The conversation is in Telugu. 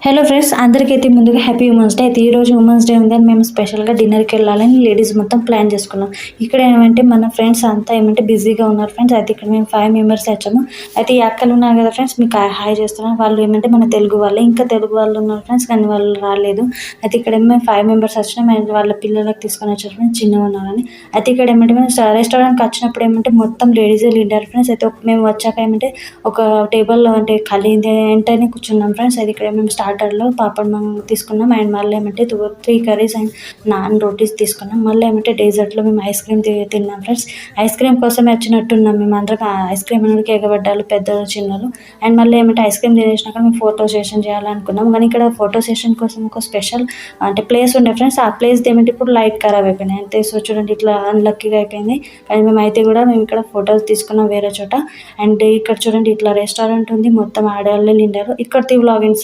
హలో ఫ్రెండ్స్, అందరికైతే ముందుగా హ్యాపీ ఉమెన్స్ డే. అయితే ఈరోజు ఉమెన్స్ డే ఉందని మేము స్పెషల్గా డిన్నర్కి వెళ్ళాలని లేడీస్ మొత్తం ప్లాన్ చేసుకున్నాం. ఇక్కడ ఏమంటే మన ఫ్రెండ్స్ అంతా ఏమంటే బిజీగా ఉన్నారు ఫ్రెండ్స్. అయితే ఇక్కడ మేము 5 మెంబర్స్ వచ్చాము. అయితే ఈ అక్కలు ఉన్నారు కదా ఫ్రెండ్స్, మీకు హాయ్ చేస్తున్నాను. వాళ్ళు ఏమంటే మన తెలుగు వాళ్ళే, ఇంకా తెలుగు వాళ్ళు ఉన్నారు ఫ్రెండ్స్, కానీ వాళ్ళు రాలేదు. అయితే ఇక్కడ మేము 5 మెంబర్స్ వచ్చినాం. అండ్ వాళ్ళ పిల్లలకు తీసుకొని వచ్చారు ఫ్రెండ్స్, చిన్నగా ఉన్నారని. అయితే ఇక్కడ ఏమంటే మేము రెస్టారెంట్కి వచ్చినప్పుడు ఏమంటే మొత్తం లేడీసే లీడర్ ఫ్రెండ్స్. అయితే మేము వచ్చాక ఏమంటే ఒక టేబుల్లో అంటే ఖాళీ వెంటనే కూర్చున్నాం ఫ్రెండ్స్. అయితే ఇక్కడ మేము స్టార్టర్లో పాపడ్ మనం తీసుకున్నాం. అండ్ మళ్ళీ ఏమంటే 3 కర్రీస్ అండ్ నాన్ రోటీస్ తీసుకున్నాం. మళ్ళీ ఏమంటే డెజర్ట్లో మేము ఐస్ క్రీమ్ తిన్నాం ఫ్రెండ్స్. ఐస్ క్రీమ్ కోసమే వచ్చినట్టున్నాం మేము అందరం. ఐస్ క్రీమ్ అనేది ఎగబడ్డాలు, పెద్దలు చిన్నలు. అండ్ మళ్ళీ ఏమంటే ఐస్ క్రీమ్ తినేసినాక మేము ఫోటో సెషన్ చేయాలనుకున్నాం. కానీ ఇక్కడ ఫోటో సెషన్ కోసం ఒక స్పెషల్ అంటే ప్లేస్ ఉండే ఫ్రెండ్స్. ఆ ప్లేస్ ఏమంటే ఇప్పుడు లైట్ ఖరాబ్ అయిపోయినాయి. అంతే. సో చూడండి, ఇట్లా అన్లక్కీగా అయిపోయింది. కానీ మేము అయితే కూడా మేము ఇక్కడ ఫొటోస్ తీసుకున్నాం వేరే చోట. అండ్ ఇక్కడ చూడండి, ఇట్లా రెస్టారెంట్ ఉంది, మొత్తం ఆడవాళ్ళే నిండారు. ఇక్కడ వ్లాగింగ్